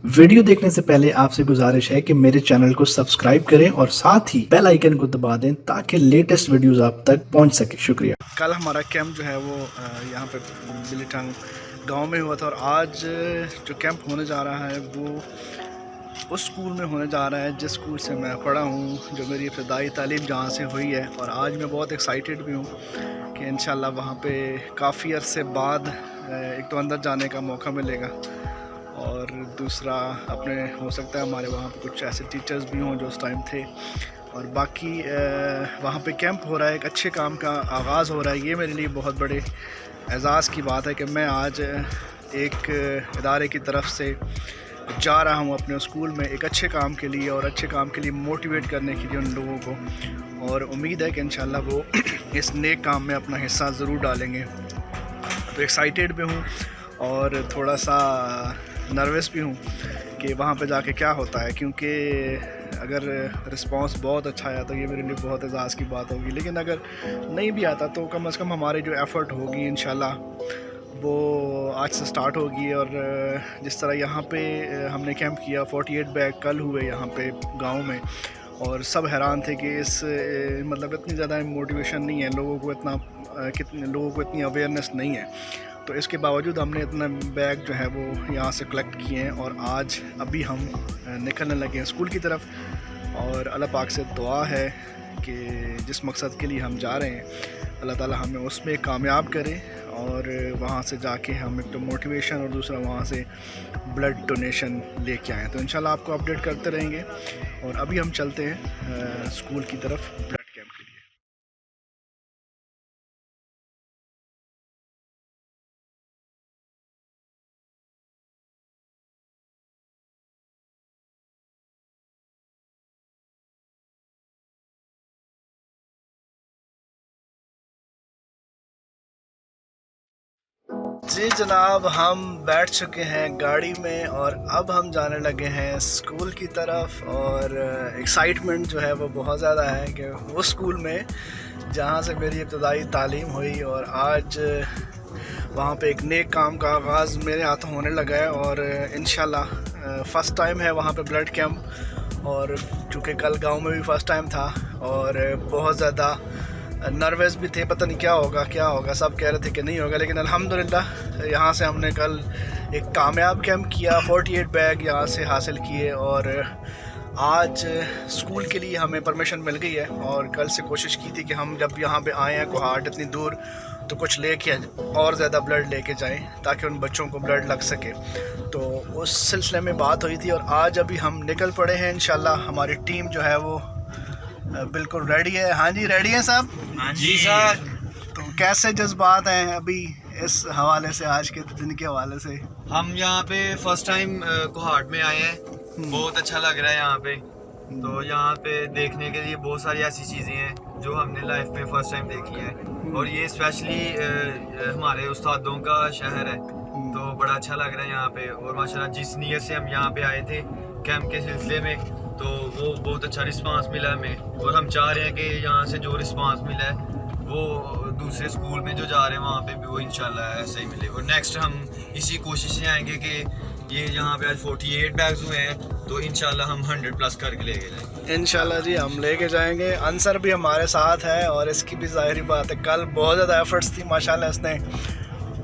Video देखने से पहले आपसे गुजारिश है कि मेरे चैनल को सब्सक्राइब करें और साथ ही बेल आइकन को दबा दें ताकि लेटेस्ट वीडियोस आप तक पहुंच सके। शुक्रिया। कल हमारा कैंप जो है वो यहाँ पे बिलीटांग गांव में हुआ था और आज जो कैंप होने जा रहा है वो उस स्कूल में होने जा रहा है जिस स्कूल से मैं पढ़ा हूँ, जो मेरी इब्तदाई तालीम जहाँ से हुई है। और आज मैं बहुत एक्साइटेड भी हूँ कि इंशाल्लाह वहाँ पे काफ़ी अरसे बाद एक तो अंदर जाने का मौका मिलेगा और दूसरा अपने हो सकता है हमारे वहाँ पे कुछ ऐसे टीचर्स भी हों जो उस टाइम थे। और बाकी वहाँ पे कैंप हो रहा है, एक अच्छे काम का आगाज़ हो रहा है। ये मेरे लिए बहुत बड़े एजाज़ की बात है कि मैं आज एक इदारे की तरफ से जा रहा हूँ अपने स्कूल में एक अच्छे काम के लिए और अच्छे काम के लिए मोटिवेट करने के लिए उन लोगों को। और उम्मीद है कि इंशाल्लाह वो इस नेक काम में अपना हिस्सा ज़रूर डालेंगे। तो एक्साइटेड भी हूँ और थोड़ा सा नर्वस भी हूँ कि वहाँ पे जाके क्या होता है, क्योंकि अगर रिस्पांस बहुत अच्छा आया तो ये मेरे लिए बहुत एजाज़ की बात होगी। लेकिन अगर नहीं भी आता तो कम से कम हमारी जो एफ़र्ट होगी इंशाल्लाह वो आज से स्टार्ट होगी। और जिस तरह यहाँ पे हमने कैंप किया 48 बैग कल हुए यहाँ पे गांव में और सब हैरान थे कि इस मतलब इतनी ज़्यादा मोटिवेशन नहीं है लोगों को, कितने लोगों को इतनी अवेयरनेस नहीं है। तो इसके बावजूद हमने इतना बैग जो है वो यहाँ से कलेक्ट किए हैं और आज अभी हम निकलने लगे हैं स्कूल की तरफ। और अल्लाह पाक से दुआ है कि जिस मकसद के लिए हम जा रहे हैं अल्लाह ताला हमें उसमें कामयाब करे और वहाँ से जाके हम एक तो मोटिवेशन और दूसरा वहाँ से ब्लड डोनेशन लेके आएँ। तो इंशाल्लाह आपको अपडेट करते रहेंगे। और अभी हम चलते हैं स्कूल की तरफ ब्लड कैंप के लिए। जी जनाब, हम बैठ चुके हैं गाड़ी में और अब हम जाने लगे हैं स्कूल की तरफ। और एक्साइटमेंट जो है वो बहुत ज़्यादा है कि वो स्कूल में जहाँ से मेरी इब्तदाई तालीम हुई और आज वहाँ पे एक नेक काम का आगाज़ मेरे हाथों होने लगा है। और इंशाल्लाह फ़र्स्ट टाइम है वहाँ पे ब्लड कैंप। और चूँकि कल गांव में भी फ़र्स्ट टाइम था और बहुत ज़्यादा नर्वस भी थे, पता नहीं क्या होगा। सब कह रहे थे कि नहीं होगा, लेकिन अल्हम्दुलिल्लाह यहाँ से हमने कल एक कामयाब कैंप किया, 48 बैग यहाँ से हासिल किए। और आज स्कूल के लिए हमें परमिशन मिल गई है और कल से कोशिश की थी कि हम जब यहाँ पे आए हैं कोहाट इतनी दूर तो कुछ लेके और ज़्यादा ब्लड लेके जाएं ताकि उन बच्चों को ब्लड लग सके। तो उस सिलसिले में बात हुई थी और आज अभी हम निकल पड़े हैं। इंशाल्लाह हमारी टीम जो है वो बिल्कुल रेडी है। हाँ जी, रेडी है सब? हाँ जी सर। तो कैसे जज्बात हैं अभी इस हवाले से, आज के दिन के हवाले से? हम यहाँ पे फर्स्ट टाइम कोहाट में आए हैं, बहुत अच्छा लग रहा है यहाँ पे। तो यहाँ पे देखने के लिए बहुत सारी ऐसी चीज़ें हैं जो हमने लाइफ में फ़र्स्ट टाइम देखी है और ये स्पेशली हमारे उस्तादों का शहर है, तो बड़ा अच्छा लग रहा है यहाँ पे। और माशाल्लाह जिस नीयत से हम यहाँ पे आए थे कैंप के सिलसिले में तो वो बहुत अच्छा रिस्पांस मिला हमें। और हम चाह रहे हैं कि यहाँ से जो रिस्पांस मिला है वो दूसरे स्कूल में जो जा रहे हैं वहाँ पे भी वो इंशाल्लाह ऐसा ही मिले। और नेक्स्ट हम इसी कोशिश से आएंगे कि ये यहाँ पे आज 48 बैग्स हुए हैं तो इंशाल्लाह हम 100+ करके लेके जाएंगे। इंशाल्लाह जी हम लेके जाएंगे। अंसर भी हमारे साथ है और इसकी भी ज़ाहिरी बात है कल बहुत ज़्यादा एफर्ट्स थी, माशाल्लाह इसने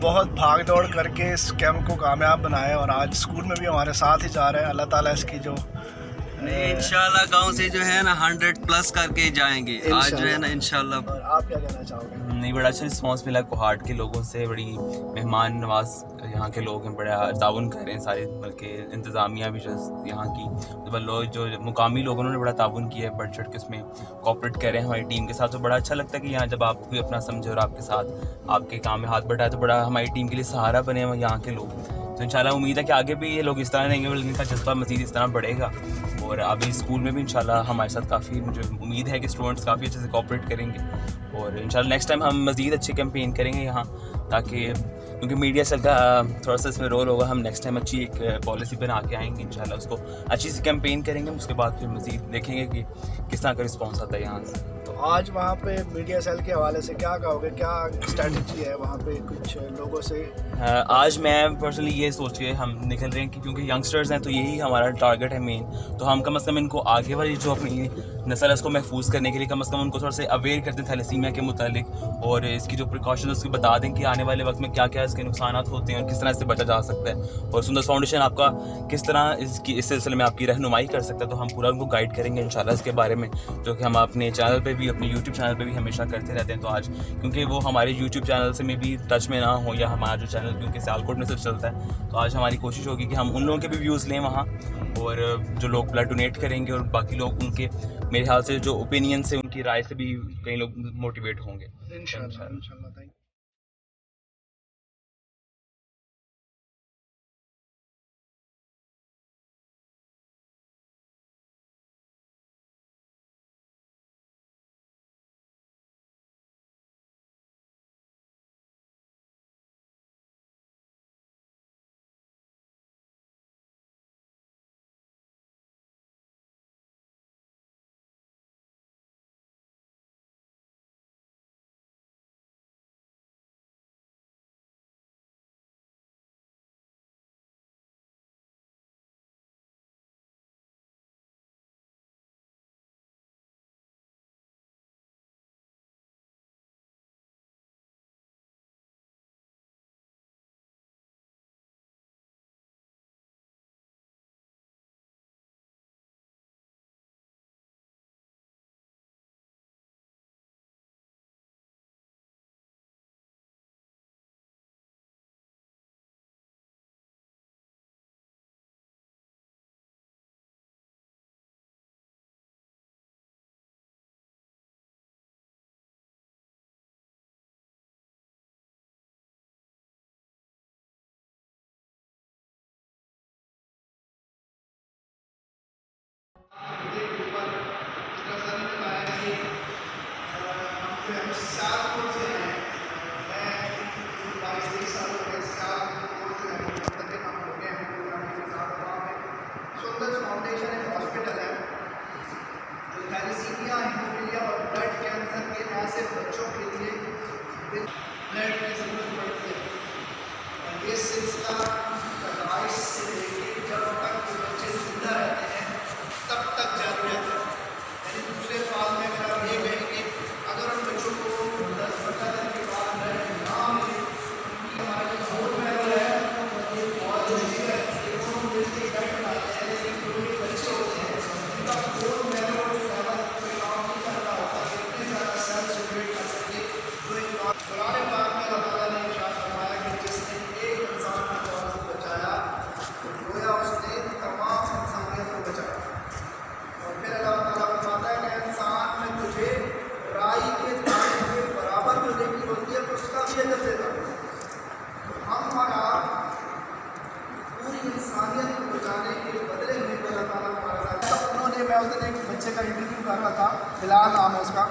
बहुत भाग दौड़ करके इस कैंप को कामयाब बनाया और आज स्कूल में भी हमारे साथ ही जा रहे हैं। अल्लाह ताला इसकी जो इंशाल्लाह गांव से जो है ना 100+ करके जाएंगे आज जो है ना इंशाल्लाह। और आप क्या कहना चाहोगे? नहीं, बड़ा अच्छा रिस्पांस मिला कोहाट के लोगों से, बड़ी मेहमान नवाज यहाँ के लोग हैं, बड़ा ताउन कर रहे हैं सारे, बल्कि इंतज़ामिया भी जो यहाँ की लोग जो मुकामी लोग उन्होंने बड़ा ताउन किया है, बढ़ चढ़ के उसमें कोऑपरेट कर रहे हैं हमारी टीम के साथ। तो बड़ा अच्छा लगता है कि यहाँ जब आप कोई अपना समझे और आपके साथ आपके काम में हाथ बढ़ाए तो बड़ा हमारी टीम के लिए सहारा बने हैं यहाँ के लोग। तो इंशाल्लाह उम्मीद है कि आगे भी ये लोग इस तरह रहेंगे, बल्कि इनका जज्बा मज़ीद इस तरह बढ़ेगा। और अभी स्कूल में भी इंशाल्लाह हमारे साथ काफ़ी मुझे उम्मीद है कि स्टूडेंट्स काफ़ी अच्छे से कोऑपरेट करेंगे और इंशाल्लाह नेक्स्ट टाइम हम मज़ीद अच्छे कैंपेन करेंगे यहाँ, ताकि क्योंकि मीडिया सेल का थोड़ा सा इसमें रोल होगा। हम नेक्स्ट टाइम अच्छी एक पॉलिसी बना के आएंगे इंशाल्लाह, उसको अच्छी से कैंपेन करेंगे। उसके बाद फिर मज़ीद देखेंगे कि किस तरह का रिस्पॉन्स आता है यहाँ से। तो आज वहाँ पे मीडिया सेल के हवाले से क्या कहोगे, क्या स्ट्रेटजी है वहाँ पे कुछ लोगों से? आज मैं पर्सनली ये सोच के हम निकल रहे हैं कि क्योंकि यंगस्टर्स हैं तो यही हमारा टारगेट है मेन, तो हम कम से कम इनको आगे वाली जो अपनी नस्ल है उसको महफूज करने के लिए कम से कम उनको थोड़ा सा अवेयर करते हैं थैलेसीमिया के मुतालिक, और इसकी जो प्रिकॉशन उसको बता दें कि आने वाले वक्त में क्या क्या इसके नुकसान होते हैं और किस तरह इससे बचा जा सकता है, और सुंदर फाउंडेशन आपका किस तरह इस सिलसिले में आपकी रहनुमाई कर सकता है। तो हम पूरा उनको गाइड करेंगे इंशाल्लाह इसके बारे में, जो कि हम अपने चैनल पे भी, अपने यूट्यूब चैनल पे भी हमेशा करते रहते हैं। तो आज क्योंकि वो हमारे यूट्यूब चैनल से में भी टच में ना हो, या हमारा जो चैनल क्योंकि सियालकोट में से चलता है, तो आज हमारी कोशिश होगी कि हम उन लोगों के भी व्यूज़ लें वहाँ, और जो लोग ब्लड डोनेट करेंगे और बाकी लोग उनके मेरे ख्याल से जो ओपिनियन से, उनकी राय से भी कई लोग मोटिवेट होंगे इंशाल्लाह। सुंदर फाउंडेशन एक हॉस्पिटल है जो थैलेसीमिया, हीमोफीलिया और ब्लड कैंसर के ऐसे बच्चों के लिए ब्लड की ज़रूरत पड़ती है, और ये सिलसिला पैदाइश से लेकर जब तक के बच्चे जिंदा रहते हैं तब तक जारी रहता है। यानी दूसरे साल में अगर आप ये कहें कि अगर उन बच्चों को 10-15 दिन के बाद ब्लड ना मिले, हमारा जो बोर्ड में है ये बहुत जरूरी है, ब्लड बनाते हैं, लेकिन जो भी बच्चे होते हैं उनका बोर्ड में ज़्यादा कोई काम नहीं करता होता, इतने ज़्यादा सेल जनरेट कर सके। तो एक कुरान पाक में अल्लाह ताला ने इरशाद फरमाया कि जिसने एक इंसान की जान को बचाया तो गोया उसने तमाम इंसानियत को बचाया। और फिर अल्लाह ताला फरमाता है कि इंसान में तुझे राई के दाने के बराबर जो नेकी होती है उसका भी अजर देता है। तो हम और आप पूरी इंसानियत को बचाने के बदले में अल्लाह ताला हमारे साथ, तो उन्होंने, मैं उस दिन एक बच्चे का इंटरव्यू कर रहा था, बिलाल नाम है उसका,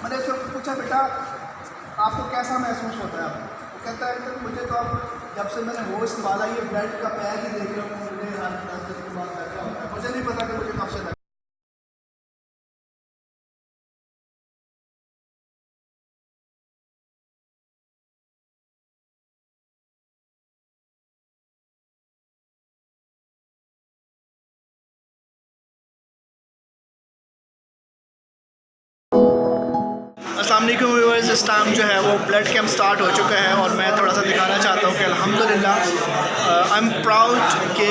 मैंने उससे पूछा बेटा आपको कैसा महसूस होता है? वो कहता है कि मुझे तो अब जब से मैंने होश संभाला ये ब्लड का पैक ही देख रहा हूँ, मुझे हर 10 दिन के बाद बैठा होता है, मुझे नहीं पता कि मुझे कब से लगा। अस्सलाम वालेकुम व्यूअर्स, इस टाइम जो है वो ब्लड कैंप स्टार्ट हो चुका है और मैं थोड़ा सा दिखाना चाहता हूँ कि अल्हम्दुलिल्लाह आई एम प्राउड कि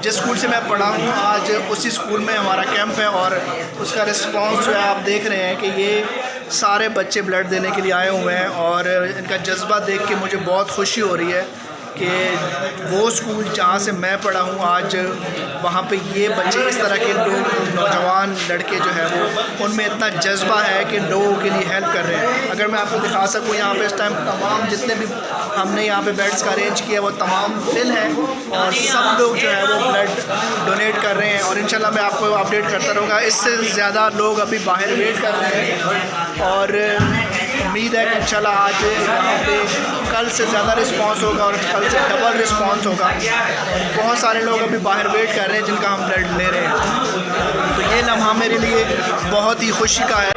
जिस स्कूल से मैं पढ़ा हूँ आज उसी स्कूल में हमारा कैंप है, और उसका रिस्पांस जो है आप देख रहे हैं कि ये सारे बच्चे ब्लड देने के लिए आए हुए हैं, और इनका जज्बा देख के मुझे बहुत खुशी हो रही है कि वो स्कूल जहाँ से मैं पढ़ा हूँ आज वहाँ पे ये बच्चे, इस तरह के लोग, नौजवान लड़के जो है वो, उनमें इतना जज्बा है कि लोगों के लिए हेल्प कर रहे हैं। अगर मैं आपको दिखा सकूँ यहाँ पे इस टाइम तमाम जितने भी हमने यहाँ पे बेड्स का अरेंज किया वो तमाम फिल हैं, और सब लोग जो है वो ब्लड डोनेट कर रहे हैं, और इंशाल्लाह मैं आपको अपडेट करता रहूँगा। इससे ज़्यादा लोग अभी बाहर वेट कर रहे हैं, और उम्मीद है कि इंशाल्लाह आज यहाँ पे कल से ज़्यादा रिस्पांस होगा और कल से डबल रिस्पांस होगा। बहुत सारे लोग अभी बाहर वेट कर रहे हैं जिनका हम ब्लड ले रहे हैं, तो ये लम्हा मेरे लिए बहुत ही खुशी का है।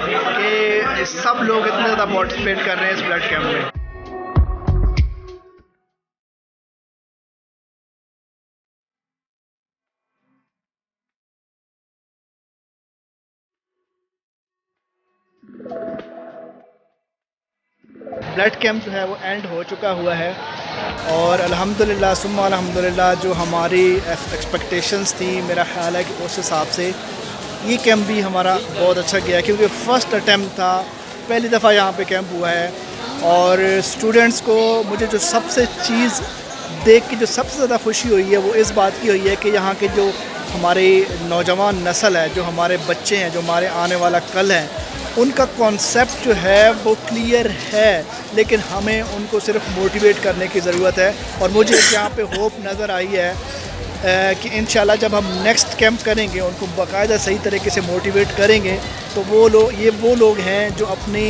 सब लोग इतने ज़्यादा पार्टिसिपेट कर रहे हैं इस ब्लड कैंप में। ब्लड कैंप जो है वो एंड हो चुका हुआ है और अल्हम्दुलिल्लाह सुम्मा अल्हम्दुलिल्लाह जो हमारी एक्सपेक्टेशंस थी, मेरा ख्याल है कि उस हिसाब से ये कैंप भी हमारा बहुत अच्छा गया, क्योंकि फ़र्स्ट अटैम्प्ट था, पहली दफ़ा यहाँ पे कैंप हुआ है। और स्टूडेंट्स को मुझे जो सबसे चीज़ देख के जो सबसे ज़्यादा खुशी हुई है वो इस बात की हुई है कि यहाँ के जो हमारी नौजवान नस्ल है, जो हमारे बच्चे हैं, जो हमारे आने वाला कल है, उनका कॉन्सेप्ट जो है वो क्लियर है, लेकिन हमें उनको सिर्फ मोटिवेट करने की ज़रूरत है। और मुझे यहाँ पे होप नज़र आई है कि इंशाल्लाह जब हम नेक्स्ट कैंप करेंगे, उनको बाकायदा सही तरीके से मोटिवेट करेंगे, तो वो लोग हैं जो अपनी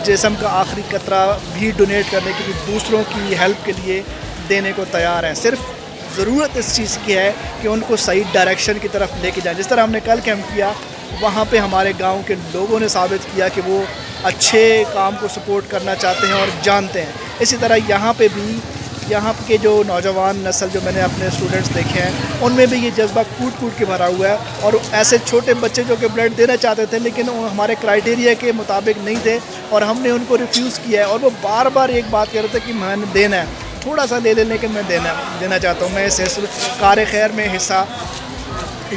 जिस्म का आखिरी कतरा भी डोनेट करने के लिए, दूसरों की हेल्प के लिए देने को तैयार हैं। सिर्फ ज़रूरत इस चीज़ की है कि उनको सही डायरेक्शन की तरफ लेके जाएं। जिस तरह हमने कल कैंप किया, वहाँ पे हमारे गांव के लोगों ने साबित किया कि वो अच्छे काम को सपोर्ट करना चाहते हैं और जानते हैं। इसी तरह यहाँ पे भी यहाँ के जो नौजवान नस्ल जो मैंने अपने स्टूडेंट्स देखे हैं, उनमें भी ये जज्बा कूट के भरा हुआ है। और ऐसे छोटे बच्चे जो कि ब्लड देना चाहते थे लेकिन वो हमारे क्राइटेरिया के मुताबिक नहीं थे और हमने उनको रिफ्यूज़ किया है, और वो बार बार एक बात कह रहे थे कि मैंने देना है, थोड़ा सा ले लेकिन मैं देना चाहता हूँ, मैं इस कार खैर में हिस्सा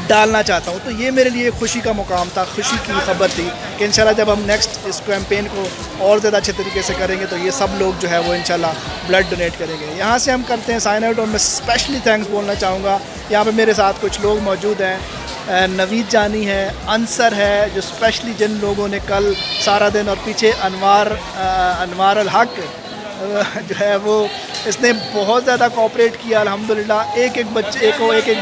डालना चाहता हूँ। तो ये मेरे लिए खुशी का मुकाम था, खुशी की खबर थी कि इंशाल्लाह जब हम नेक्स्ट इस कैंपेन को और ज़्यादा अच्छे तरीके से करेंगे तो ये सब लोग जो है वो इंशाल्लाह ब्लड डोनेट करेंगे। यहाँ से हम करते हैं साइन आउट, और मैं स्पेशली थैंक्स बोलना चाहूँगा। यहाँ पे मेरे साथ कुछ लोग मौजूद हैं, नवीद जानी है, अंसर है, जो स्पेशली जिन लोगों ने कल सारा दिन, और पीछे अनवार अल हक जो है वो इसने बहुत ज़्यादा कोऑपरेट किया अल्हम्दुलिल्लाह। एक एक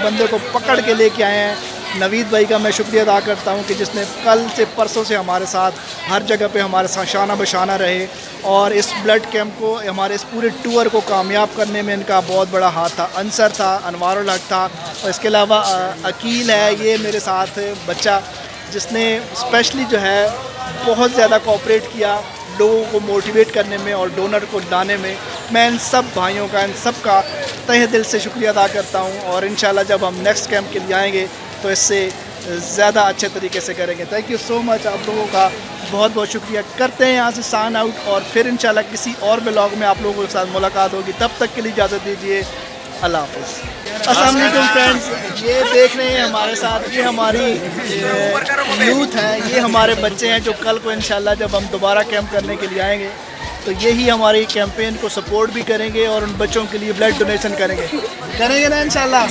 बंदे को पकड़ के लेके आए हैं। नवीद भाई का मैं शुक्रिया अदा करता हूँ कि जिसने कल से परसों से हमारे साथ हर जगह पे हमारे साथ शाना बशाना रहे, और इस ब्लड कैंप को, हमारे इस पूरे टूर को कामयाब करने में इनका बहुत बड़ा हाथ था। अंसर था, अनवारुल हक था, और इसके अलावा अकील है, ये मेरे साथ बच्चा जिसने स्पेशली जो है बहुत ज़्यादा कोऑपरेट किया लोगों को मोटिवेट करने में और डोनर को लाने में। मैं इन सब भाइयों का, इन सब का तहे दिल से शुक्रिया अदा करता हूँ, और इंशाल्लाह जब हम नेक्स्ट कैंप के लिए आएंगे तो इससे ज़्यादा अच्छे तरीके से करेंगे। थैंक यू सो मच, आप लोगों का बहुत बहुत शुक्रिया। करते हैं यहाँ से साइन आउट, और फिर इंशाल्लाह किसी और ब्लॉग में आप लोगों के साथ मुलाकात होगी। तब तक के लिए इजाज़त दीजिए, अल्लाह हाफ़िज़। अस्सलाम वालेकुम फ्रेंड्स, ये देख रहे हैं हमारे साथ, ये हमारी यूथ है, ये हमारे बच्चे हैं जो कल को इंशाल्लाह जब हम दोबारा कैंप करने के लिए आएंगे तो यही हमारी कैंपेन को सपोर्ट भी करेंगे और उन बच्चों के लिए ब्लड डोनेशन करेंगे ना इंशाल्लाह।